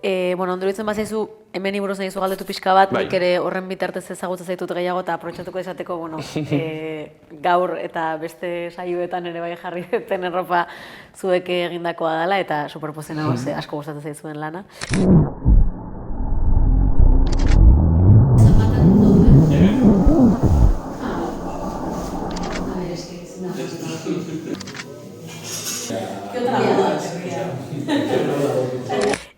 Bueno, ondoritzen bazaizu, hemen iburuz nahi zu galdetu pixka bat, nik ere horren bitartez ezagutza zaitut gehiago eta aprobetxatuko esateko, bueno, gaur eta beste saioetan ere bai jarri duten erropa zuek egindakoa dela eta superpozen hau asko gustatzen zaizuen lana.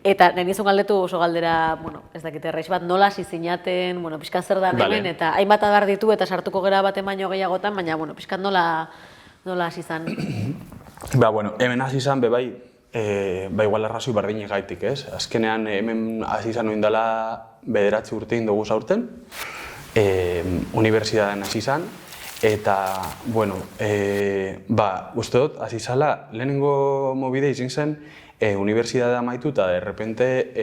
Eta nahi nizun galdetu oso galdera, bueno, ez dakite erraiz bat, nola hasi zinaten, bueno, pixka zer da hemen, eta hainbat adar ditu eta sartuko gera baten baino gehiagotan, baina, bueno, pixka nola hasi zan? Ba, bueno, hemen hasi zan, bai, igual arrazoi bardinik gaitik, ez? Azkenean, hemen hasi zan noin dela 9 urte indogu zaurten, unibertsitatean hasi zan, eta, bueno, uste dut, hasi zala, lehenengo mobide izin zen, unibertsitatea amaitu eta, de repente,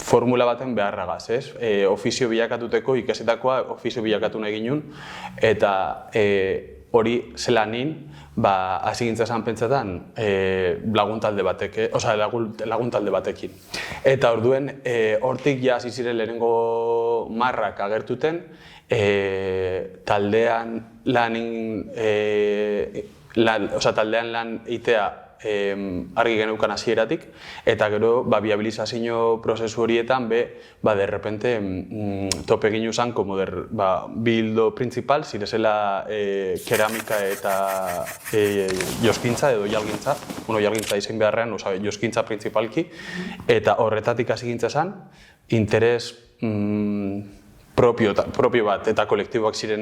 formula baten beharragaz, ez? Ofizio bilakatuteko, ikasitakoa ofizio bilakatu nahi ginen, eta hori zela nin, hasi gintzazan pentsatan laguntalde batekin. Eta orduen, hortik ja hasi ziren lehenengo marrak agertuten, taldean lan itea argi geneukan hasieratik, eta gero viabilizazio prozesu horietan de repente tope ginu zan bi hildo principal, zirezela keramika eta joskintza edo jalgintza, jalgintza izan beharrean, joskintza principalki, eta horretatik hasi gintza zan, interes propio bat eta kolektiboak ziren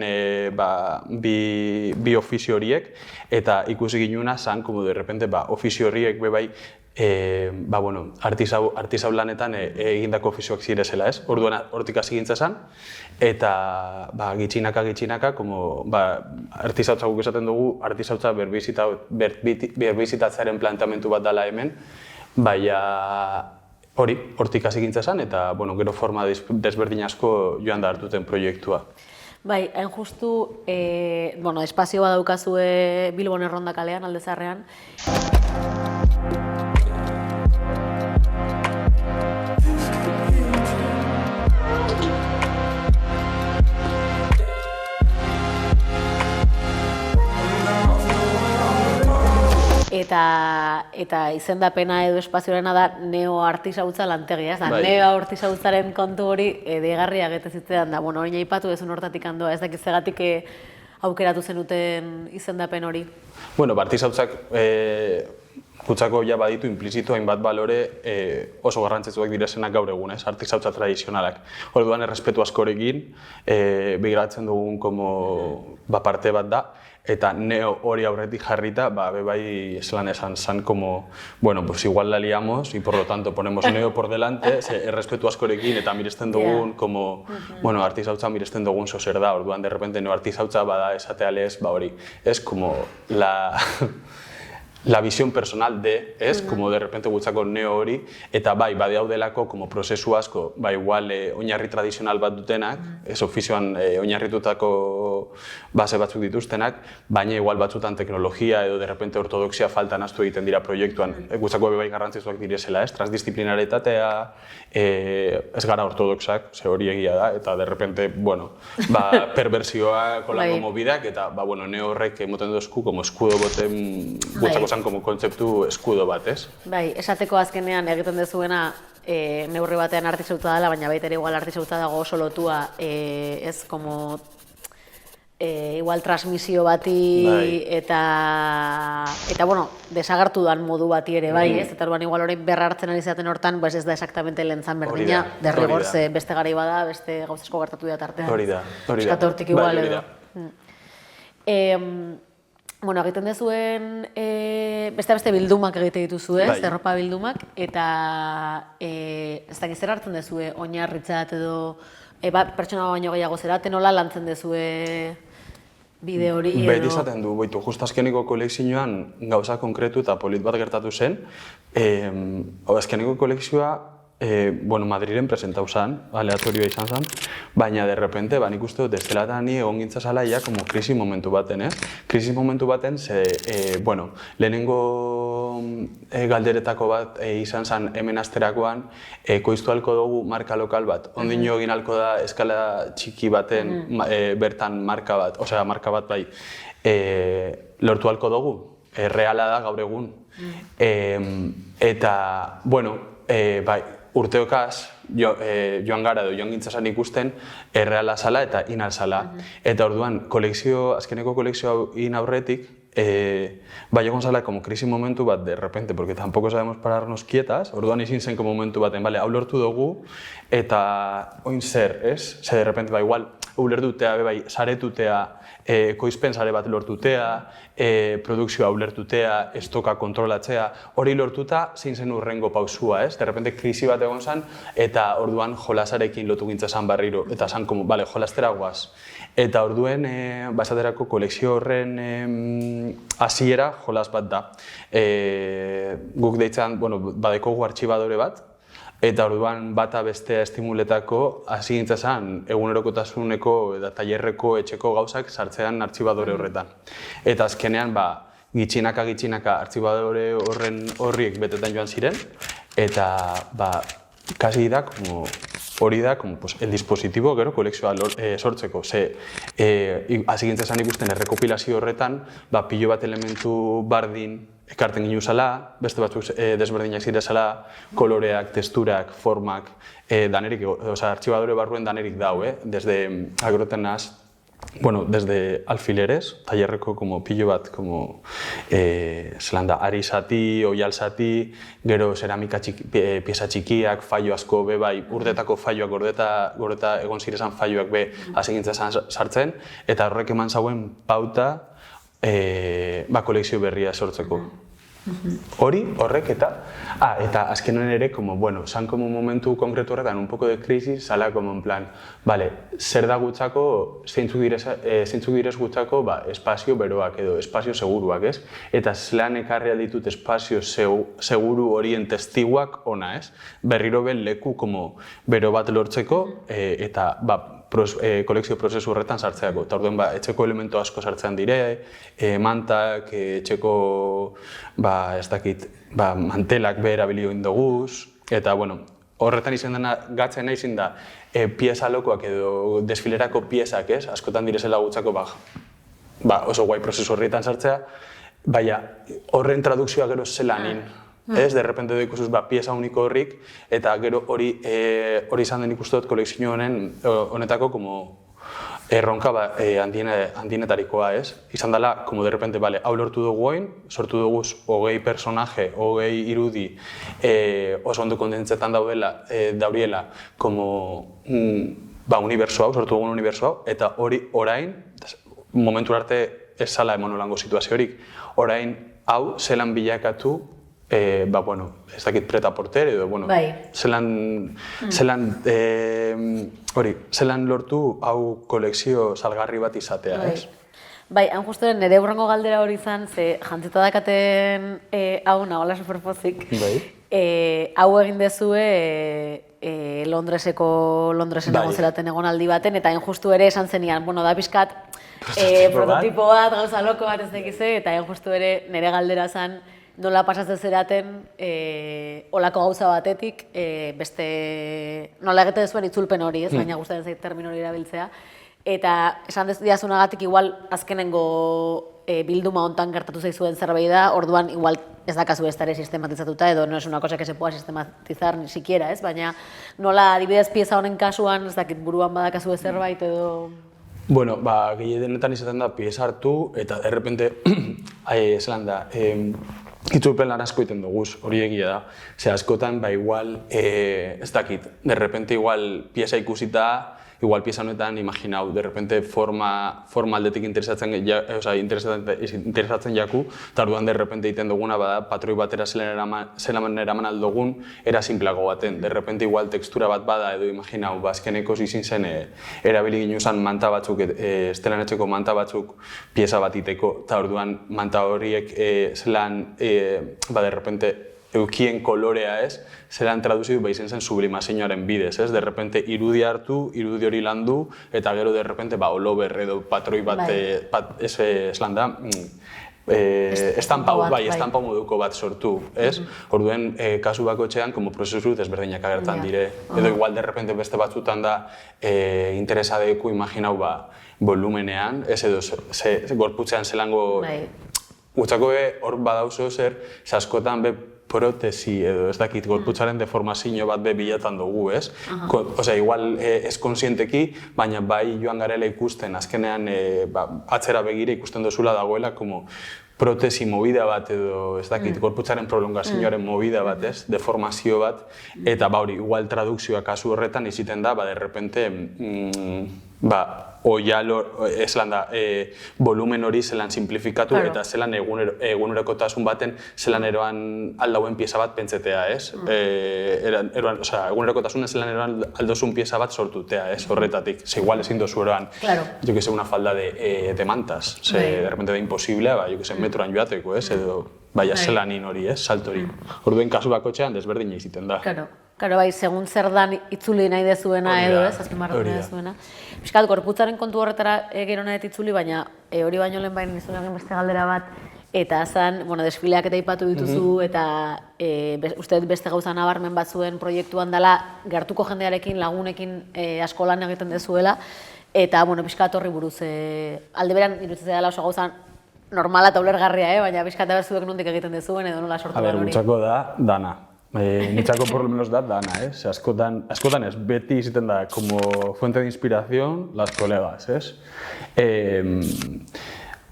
bi ofizio horiek, eta ikusi ginuna zan, de repente, ofizio horiek bebai, artisau lanetan egindako ofizioak zirezela, ez? Orduan hortik hasi gintza zan, eta gitxinaka, artisautza guk esaten dugu, artisautza berbizitatzearen planteamentu bat dela hemen, baina hortik hasi gintza zen, eta gero forma desberdin asko joan da hartuten proiektua. Bai, hain justu, espazio bat daukazue Bilbon Erronda kalean, Alde Zaharrean. Eta izendapena edo espazioarena da neo-artisautza lantegia, ez da, neo-artisautzaren kontu hori deigarria gete zitzean da, hori aipatu ezun hortatik handoa, ez dakit zegatik aukeratu zenuten izendapen hori? Artisautzak kutsako ja baditu implizito hainbat balore oso garrantzitsuak direzenak gaur egun, artisautza tradizionalak. Orduan errespetu askorekin begiratzen dugun parte bat da, eta neo hori aurretik jarrita, bebai zelan esan zan pues igual la liamos y por lo tanto ponemos neo por delante, errespetu askorekin eta miresten dugun, artisautza miresten dugun zozer da, orduan de repente neo artisautza bada esatea lez, hori, es como la visión personal de, es, de repente gutzako neo hori, eta badaudelako prozesu asko, igual oinarri tradizional bat dutenak, ez ofizioan oinarritutako base batzuk dituztenak, baina igual batzutan teknologia edo de repente ortodoxia faltan astu egiten dira proiektuan. Gutzako garrantzitsuak direzela, ez, transdisciplinaritatea, ez gara ortodoxak, ze hori egia da, eta de repente, perversioa kolako mobidak, eta neo horrek emoten duzku, eskudo boten gutzako zan kontzeptu eskudo bat, ez? Bai, esateko azkenean egiten dezuena neurri batean artisautza dela, baina baita ere igual artisautza dago oso lotua, ez, igual transmisio bati eta desagertu dan modu bati ere, bai, ez? Eta orduan igual orain berra hartzen ari zaten hortan, ez da exactamente lentzan berdina, derrigor, ze beste garai bada, beste gauzasko gertatu da tartean. Hori da. Hortik igual edo. Egiten dezuen beste bildumak egite dituzue, erropa bildumak, eta ez dakit zer hartzen dezue oinarritzat edo pertsona baino gehiago zerate, nola lantzen dezue bide hori edo? Beti izaten du, just azkeniko kolekzioan gauza konkretu eta polit bat gertatu zen. Azkeniko kolekzioa bueno, Madrilen presentau zen, aleatorioa izan zen, baina de repente, nik uste dut, ez dela eta ni egon gintzazala ja como krisi momentu baten, Krisi momentu baten, bueno, lehenengo galderetako bat izan zen hemen asterakoan, ekoiztu halko dugu marka lokal bat, ondino egin halko da eskala txiki baten bertan marka bat, osea, marka bat bai, lortu halko dugu, reala da gaur egun. Eta, bueno, bai, urteokaz, joan gara edo joan gintzazan ikusten erreala zala eta inal zala. Eta orduan, azkeneko kolekzio hau in aurretik, bai egon zala como krisi momentu bat de repente, porque tampoco sabemos pararnos quietas, orduan izin zen como momentu baten, bale, hau lortu dugu, eta oin zer, ez? Ze de repente, ba, igual, ulertutea, bai, saretutea, koizpen sare bat lortutea, produkzioa ulertutea, estoka kontrolatzea, hori lortuta zein zen urrengo pausua, ez? De repente krisi bat egon zen, eta orduan jolasarekin lotu gintza zan barriro, eta zan, como, bale, jolastera guaz. Eta orduen, basaterako kolekzio horren hasiera jolas bat da. Guk deitzen, bueno, badekogu artxibadore bat, eta orduan bata bestea estimuletako hasi gintza zen egunerokotasuneko eta tailerreko etxeko gauzak sartzean artxibadore horretan. Eta azkenean, gitxinaka artxibadore horriek betetan joan ziren, eta kasi da, hori da, el dispositibo, gero, kolekzioa sortzeko. Hasi gintza zen ikusten errekopilazio horretan, pilo bat elementu bardin ekarten ginu zala, beste batzuk desberdinak zirezala, koloreak, testurak, formak, danerik, artxibadore barruen danerik dau, desde agrotenaz, bueno, desde alfileres, tailerreko pilo bat, zelan da, ari zati, oial zati, gero zeramika pieza txikiak, fallo asko, bai, urtetako falloak, gordeta egon zirezan falloak be hasi gintzen sartzen, eta horrek eman zauen pauta kolekzio berria sortzeko. Horrek eta azkenen ere, san como momentu konkretu horretan un poco de crisis, sala como en plan, vale, zer da gutzako, zeintzuk direz gutzako, espazio beroak edo espazio seguruak, ez? Eta zelan ekarri alditut espazio seguru horien testiguak ona, ez? Berriro ben leku bero bat lortzeko eta kolekzio prozesu horretan sartzeako. Eta orduan, etxeko elementu asko sartzean dire, mantak, etxeko, ez dakit, mantelak be erabilio indoguz, eta, bueno, horretan izan dena, gatzen nahi izin da, pieza lokoak edo desfilerako piezak, ez? Askotan direzela gutzako, oso guai prozesu horretan sartzea, baina horren tradukzioa gero zelanin. Ez, de repente doikusuz pieza uniko horrik, eta gero hori izan den ikustot kolekzio honetako erronka handienetarikoa, ez? Izan dela, de repente, hau lortu dugu oin, sortu dugu 20 personaje, 20 irudi oso ondo kondentzetan dauriela uniberso hau, sortu dugun uniberso hau, eta hori orain, momentu arte ez zala emonolango situaziorik, orain hau zelan bilakatu ez dakit preta-porter edo, zelan lortu hau kolekzio salgarri bat izatea, ez? Bai, han justu nire urrengo galdera hori izan, ze jantzita dakaten hau nagoela superpozik, hau egin dezue Londresen egon zelaten egonaldi baten, eta hain justu ere esan zenian, da pixkat prototipo bat, gauza loko bat ez dakize, eta hain justu ere nire galdera zen, nola pasatzen zeraten olako gauza batetik, nola egite zuen itzulpen hori, ez, baina gustatzen zait termino hori erabiltzea. Eta esan diazunagatik igual azkenengo bilduma hontan gertatu zaizuen zerbait da, orduan igual ez dakazu ez ere sistematizatuta edo no es una cosa que se pueda sistematizar ni siquiera, ez, baina nola adibidez pieza honen kasuan, ez dakit buruan badakazu zerbait edo... Bueno, gehienetan izaten da pieza hartu eta de repente, zelan da, itzulpen lan asko iten duguz, hori egia da. Askotan, igual, ez dakit, de repente igual pieza ikusita, igual pieza honetan imaginau, de repente forma aldetik interesatzen jaku, eta orduan de repente iten duguna bada patroi batera zelan eraman aldogun, era simplago baten. De repente igual tekstura bat bada edo imaginau, azkeneko izin zen erabili ginuzan manta batzuk, estelanetxeko manta batzuk pieza bat iteko, eta orduan manta horiek zelan, de repente eukien kolorea ez, zelan traduzidu izen zen sublimazioaren bidez, ez? De repente irudi hartu, irudi hori landu, eta gero de repente olober edo patroi bat, eslan da, estampau moduko bat sortu, ez? Orduen, kasu bakoitzean, prozesu desberdinak agertan dire. Edo igual, de repente, beste batzutan da interesadeku imaginau volumenean, ez edo gorputzean zelango... Gutzako hor badauzo zer, askotan protesi edo ez dakit gorputzaren deformazio bat bilatan dugu, ez? Osea, igual ez konsienteki, baina bai joan garela ikusten, azkenean atzera begira ikusten dozula dagoela protesi movida bat edo ez dakit gorputzaren prolongazioaren movida bat, ez? Deformazio bat, eta hori, igual tradukzioa kasu horretan iziten da, de repente, volumen hori zelan simplifikatu eta zelan egunerokotasun baten zelan eroan aldauen pieza bat pentsetea, ez? Egunerokotasunen zelan eroan aldozun pieza bat sortutea, ez? Horretatik. Igual ezin dozu eroan, jo que sé, una falda de mantas. De repente da imposible, jo que sé, metroan joateko, ez? Edo, zelanin hori, ez? Saltori. Orduen kasu bakotxean desberdina iziten da. Karo, bai, segun zer dan itzuli nahi dezuena edo, ez, azpimarratu nahi dezuena. Piskat, gorputzaren kontu horretara gero nahi itzuli, baina hori baino lehen baino nizun egin beste galdera bat, eta zan, desfileak eta ipatu dituzu, eta uste beste gauza nabarmen bat zuen proiektuan dela, gertuko jendearekin, lagunekin asko lan egiten dezuela, eta, piskat horri buruz, alde beran, iruditzen dela oso gauza normala eta ulergarria, baina piskat zuek nondik egiten dezuen edo nola sortu da hori. Gutzako da, dana. Nitzako por lo menos da dana, ez? Askotan ez, beti iziten da, como fuente de inspiración, las colegas, ez?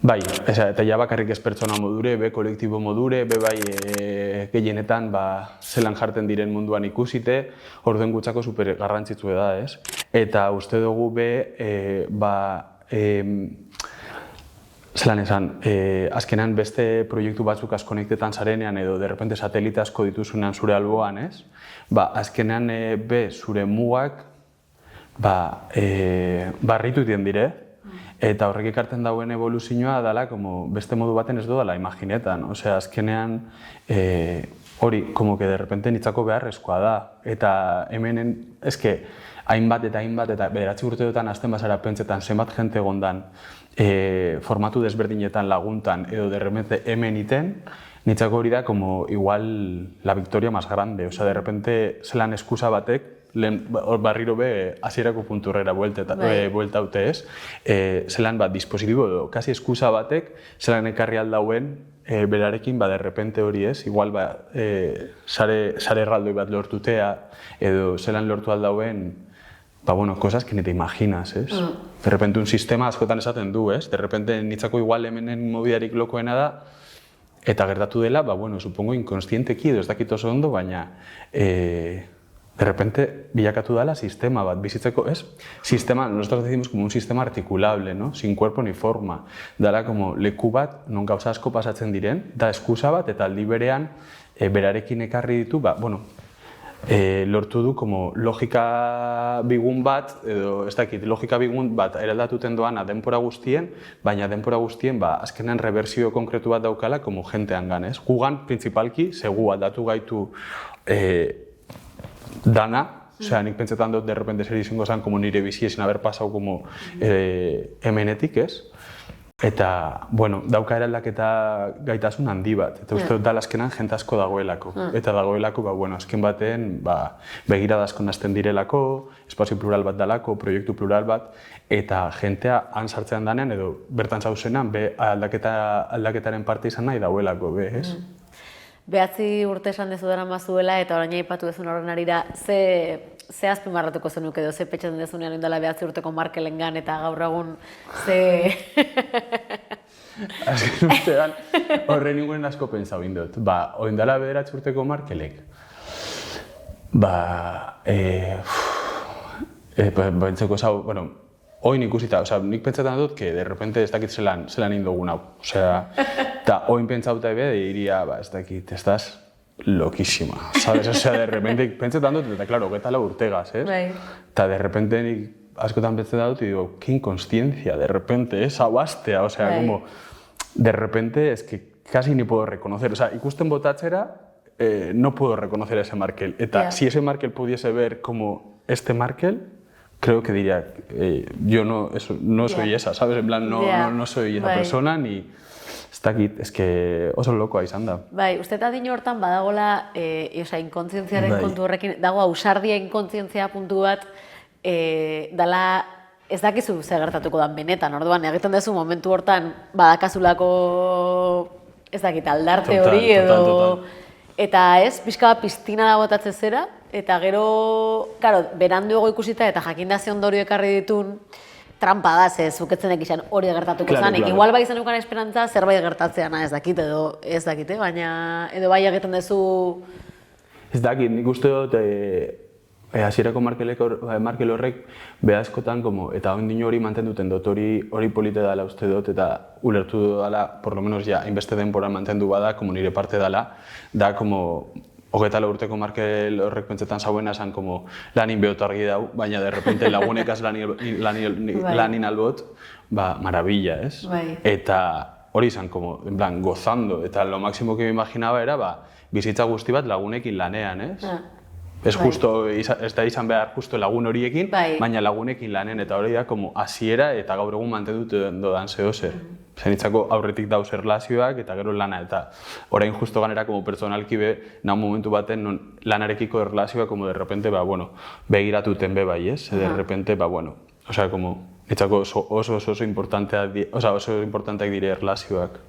Bai, eta ja bakarrik ez pertsona modure, kolektibo modure, bai gehienetan zelan jarten diren munduan ikusite, orduen gutzako super garrantzitsua da, ez? Eta uste dugu zelan esan, azkenean beste proiektu batzuk askonektetan zarenean edo de repente satelite asko dituzunean zure alboan, ez? Azkenean zure mugak barritu dien dire, eta horrek ekartzen dauen evoluzioa dela beste modu baten ez dudala imaginetan. Osea, azkenean hori, de repente nitzako beharrezkoa da. Eta hemenen, hainbat eta bederatzi urteotan azten bazara pentsetan zenbat jente egondan formatu desberdinetan laguntan edo de repente hemen iten, nitzako hori da igual la victoria más grande. Osea, de repente zelan eskusa batek, barriro hasierako punturrera buelta haute ez, zelan dispositibo edo, kasi eskusa batek, zelan ekarri aldauen berarekin de repente hori ez, igual sare erraldoi bat lortutea edo zelan lortu aldauen cosas que ni te imaginas, ez? De repente un sistema askotan esaten du, ez? De repente nitzako igual hemenen mobidarik lokoena da, eta gertatu dela, supongo inkonstienteki edo ez dakit oso ondo, baina de repente bilakatu dela sistema bat bizitzeko, ez? Sistema, nosotros decimos como un sistema articulable, ¿no? Sin cuerpo ni forma. Dala leku bat, non gauza asko pasatzen diren, da eskusa bat, eta aldi berean berarekin ekarri ditu, lortu du logika bigun bat, edo ez dakit, logika bigun bat eraldatuten doana denpora guztien, baina denpora guztien azkenean reversio konkretu bat daukala jentean gan, ez? Gugan, principalki, segu aldatu gaitu dana, osea, nik pentsetan dut de repente zer izango zen nire bizi ezin haber pasau hemenetik, ez? Eta, dauka eraldaketa gaitasun handi bat, eta uste dut da azkenan jente asko dagoelako. Eta dagoelako, azken baten, begirada asko nazten direlako, espazio plural bat dalako, proiektu plural bat, eta jentea han sartzean danean, edo bertan zauzenan, aldaketaren parte izan nahi dagoelako, ez? Behatzi urte esan dezu dara mazuela, eta orain aipatu dezun horren arira, ze azpimarratuko zenuke edo, ze petxatzen dezunean indala behatzi urteko Markelengan, eta gaur egun ze... Azken urtean, horren inguren asko pentsau indot. Oindala bederatzi urteko Markelek, bentseko zau, oin ikusita, nik pentsatzen dut, que de repente ez dakit zelan indogun hau. Eta oin pentsauta diria, ez dakit, estás loquísima, sabes? De repente pentsatzen dut, eta claro, getala urtegaz, ez? Eta de repente nik askotan pentsatzen dut, y digo, qué inconsciencia, de repente, hau astea, de repente, es que casi ni puedo reconocer. Ikusten botatzera, no puedo reconocer a ese Markel. Eta si ese Markel pudiese ver como este Markel, creo que diría, yo no soy esa, ¿sabes? En plan, no soy esa persona, ni... Ez dakit, eske oso lokoa izan da. Bai, uste eta dino hortan badagola, inkontzientziaren kontu horrekin, dago ausardia inkontzientzia puntu bat, dala ez dakizu zer gertatuko dan benetan, orduan egiten duzu momentu hortan badakazulako ez dakit aldarte hori edo... Eta ez, pixka bat piztina da botatzen zera, eta gero, karo, beranduago ikusita eta jakindazi ondorio ekarri ditun, trampa da, ze zuketzen ekizan hori gertatuko zanik. Igual bai izan ukan esperantza zerbait gertatzeana ez dakit edo ez dakit, baina edo bai egiten duzu... Ez dakit, nik uste dut hasierako Markel horrek behazkotan, eta ondino hori mantenduten dut, hori polite dela uste dut, eta ulertu dela, por lo menos ja, hainbeste denbora mantendu bada, nire parte dela, da, 24 urteko Markel horrek pentsetan zauena esan lanin behot argi dau, baina de repente lagunekaz lanin albot, maravilla, ez? Eta hori izan, en plan, gozando, eta lo máximo que me imaginaba era, bizitza guzti bat lagunekin lanean, ez? Ez da izan behar justo lagun horiekin, baina lagunekin lanen, eta hori da, hasiera eta gaur egun mantendut dodan zehozer. Zenitzako aurretik dauz erlazioak eta gero lana, eta orain justo ganera pertsonalki nahi momentu baten lanarekiko erlazioak de repente, begiratuten be bai, ez? De repente, osea, nitzako oso importanteak dire erlazioak.